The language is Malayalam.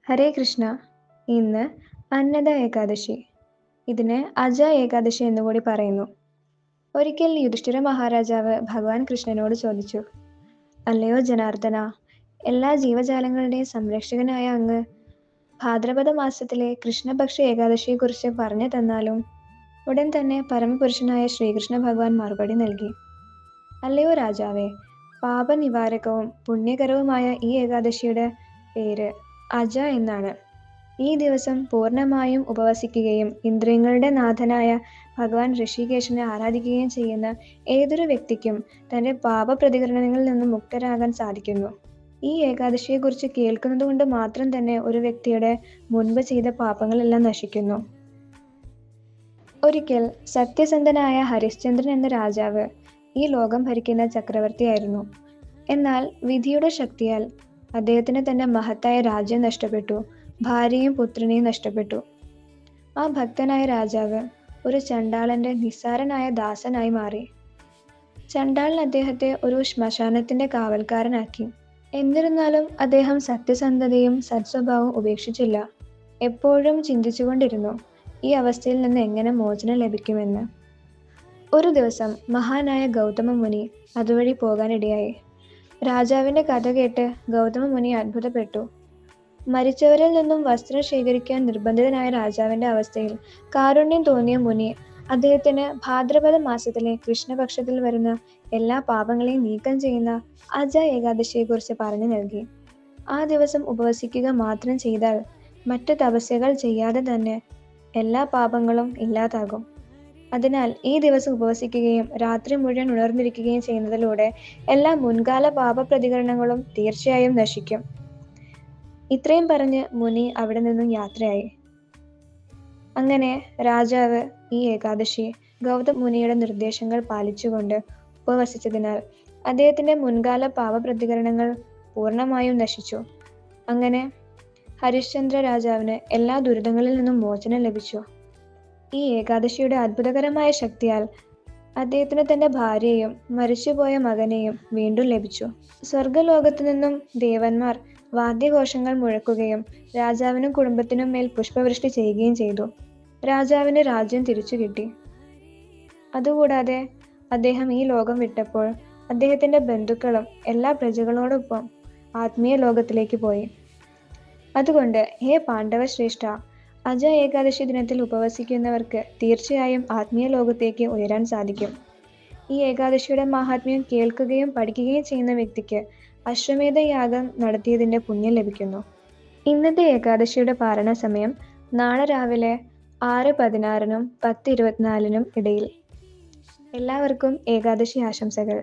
ഹരേ കൃഷ്ണ. ഇന്ന് അന്നദ ഏകാദശി. ഇതിന് അജ ഏകാദശി എന്നുകൂടി പറയുന്നു. ഒരിക്കൽ യുധിഷ്ഠിര മഹാരാജാവ് ഭഗവാൻ കൃഷ്ണനോട് ചോദിച്ചു, അല്ലയോ ജനാർദ്ദന, എല്ലാ ജീവജാലങ്ങളുടെയും സംരക്ഷകനായ അങ്ങ് ഭാദ്രപദ മാസത്തിലെ കൃഷ്ണപക്ഷ ഏകാദശിയെക്കുറിച്ച് പറഞ്ഞു തന്നാലും? ഉടൻ തന്നെ പരമപുരുഷനായ ശ്രീകൃഷ്ണ ഭഗവാൻ മറുപടി നൽകി, അല്ലയോ രാജാവേ, പാപനിവാരകവും പുണ്യകരവുമായ ഈ ഏകാദശിയുടെ പേര് അജ എന്നാണ്. ഈ ദിവസം പൂർണ്ണമായും ഉപവസിക്കുകയും ഇന്ദ്രിയങ്ങളുടെ നാഥനായ ഭഗവാൻ ഋഷികേശനെ ആരാധിക്കുകയും ചെയ്യുന്ന ഏതൊരു വ്യക്തിക്കും തൻ്റെ പാപപ്രതികരണങ്ങളിൽ നിന്നും മുക്തരാകാൻ സാധിക്കുന്നു. ഈ ഏകാദശിയെക്കുറിച്ച് കേൾക്കുന്നത് കൊണ്ട് മാത്രം തന്നെ ഒരു വ്യക്തിയുടെ മുൻപ് ചെയ്ത പാപങ്ങളെല്ലാം നശിക്കുന്നു. ഒരിക്കൽ സത്യസന്ധനായ ഹരിശ്ചന്ദ്രൻ എന്ന രാജാവ് ഈ ലോകം ഭരിക്കുന്ന ചക്രവർത്തിയായിരുന്നു. എന്നാൽ വിധിയുടെ ശക്തിയാൽ അദ്ദേഹത്തിന് തന്റെ മഹത്തായ രാജ്യം നഷ്ടപ്പെട്ടു, ഭാര്യയും പുത്രനെയും നഷ്ടപ്പെട്ടു. ആ ഭക്തനായ രാജാവ് ഒരു ചണ്ടാളന്റെ നിസ്സാരനായ ദാസനായി മാറി. ചണ്ടാളൻ അദ്ദേഹത്തെ ഒരു ശ്മശാനത്തിന്റെ കാവൽക്കാരനാക്കി. എന്നിരുന്നാലും അദ്ദേഹം സത്യസന്ധതയും സത്സ്വഭാവവും ഉപേക്ഷിച്ചില്ല. എപ്പോഴും ചിന്തിച്ചുകൊണ്ടിരുന്നു ഈ അവസ്ഥയിൽ നിന്ന് എങ്ങനെ മോചനം ലഭിക്കുമെന്ന്. ഒരു ദിവസം മഹാനായ ഗൗതമ മുനി അതുവഴി പോകാനിടയായി. രാജാവിന്റെ കഥ കേട്ട് ഗൗതമ മുനി അത്ഭുതപ്പെട്ടു. മരിച്ചവരിൽ നിന്നും വസ്ത്രം ശേഖരിക്കാൻ നിർബന്ധിതനായ രാജാവിന്റെ അവസ്ഥയിൽ കാരുണ്യം തോന്നിയ മുനി അദ്ദേഹത്തിന് ഭാദ്രപദ മാസത്തിലെ കൃഷ്ണപക്ഷത്തിൽ വരുന്ന എല്ലാ പാപങ്ങളെയും നീക്കം ചെയ്യുന്ന അജ ഏകാദശിയെക്കുറിച്ച് പറഞ്ഞു നൽകി. ആ ദിവസം ഉപവസിക്കുക മാത്രം ചെയ്താൽ മറ്റ് തപസ്യകൾ ചെയ്യാതെ തന്നെ എല്ലാ പാപങ്ങളും ഇല്ലാതാകും. അതിനാൽ ഈ ദിവസം ഉപവസിക്കുകയും രാത്രി മുഴുവൻ ഉണർന്നിരിക്കുകയും ചെയ്യുന്നതിലൂടെ എല്ലാ മുൻകാല പാപപ്രതികരണങ്ങളും തീർച്ചയായും നശിക്കും. ഇത്രയും പറഞ്ഞ് മുനി അവിടെ നിന്നും യാത്രയായി. അങ്ങനെ രാജാവ് ഈ ഏകാദശി ഗൗതം മുനിയുടെ നിർദ്ദേശങ്ങൾ പാലിച്ചുകൊണ്ട് ഉപവസിച്ചതിനാൽ അദ്ദേഹത്തിന്റെ മുൻകാല പാപപ്രതികരണങ്ങൾ പൂർണ്ണമായും നശിച്ചു. അങ്ങനെ ഹരിശ്ചന്ദ്ര രാജാവിന് എല്ലാ ദുരിതങ്ങളിൽ നിന്നും മോചനം ലഭിച്ചു. ഈ ഏകാദശിയുടെ അത്ഭുതകരമായ ശക്തിയാൽ അദ്ദേഹത്തിന് തന്റെ ഭാര്യയെയും മരിച്ചുപോയ മകനെയും വീണ്ടും ലഭിച്ചു. സ്വർഗലോകത്തു നിന്നും ദേവന്മാർ വാദ്യഘോഷങ്ങൾ മുഴക്കുകയും രാജാവിനും കുടുംബത്തിനും മേൽ പുഷ്പവൃഷ്ടി ചെയ്യുകയും ചെയ്തു. രാജാവിന് രാജ്യം തിരിച്ചു കിട്ടി. അതുകൂടാതെ അദ്ദേഹം ഈ ലോകം വിട്ടപ്പോൾ അദ്ദേഹത്തിന്റെ ബന്ധുക്കളും എല്ലാ പ്രജകളോടൊപ്പം ആത്മീയ ലോകത്തിലേക്ക് പോയി. അതുകൊണ്ട് ഹേ പാണ്ഡവ ശ്രേഷ്ഠ, അജ ഏകാദശി ദിനത്തിൽ ഉപവസിക്കുന്നവർക്ക് തീർച്ചയായും ആത്മീയ ലോകത്തേക്ക് ഉയരാൻ സാധിക്കും. ഈ ഏകാദശിയുടെ മഹാത്മ്യം കേൾക്കുകയും പഠിക്കുകയും ചെയ്യുന്ന വ്യക്തിക്ക് അശ്വമേധ യാഗം നടത്തിയതിന്റെ പുണ്യം ലഭിക്കുന്നു. ഇന്നത്തെ ഏകാദശിയുടെ പാരണ സമയം നാളെ രാവിലെ 6:16-നും 10:24-നും ഇടയിൽ. എല്ലാവർക്കും ഏകാദശി ആശംസകൾ.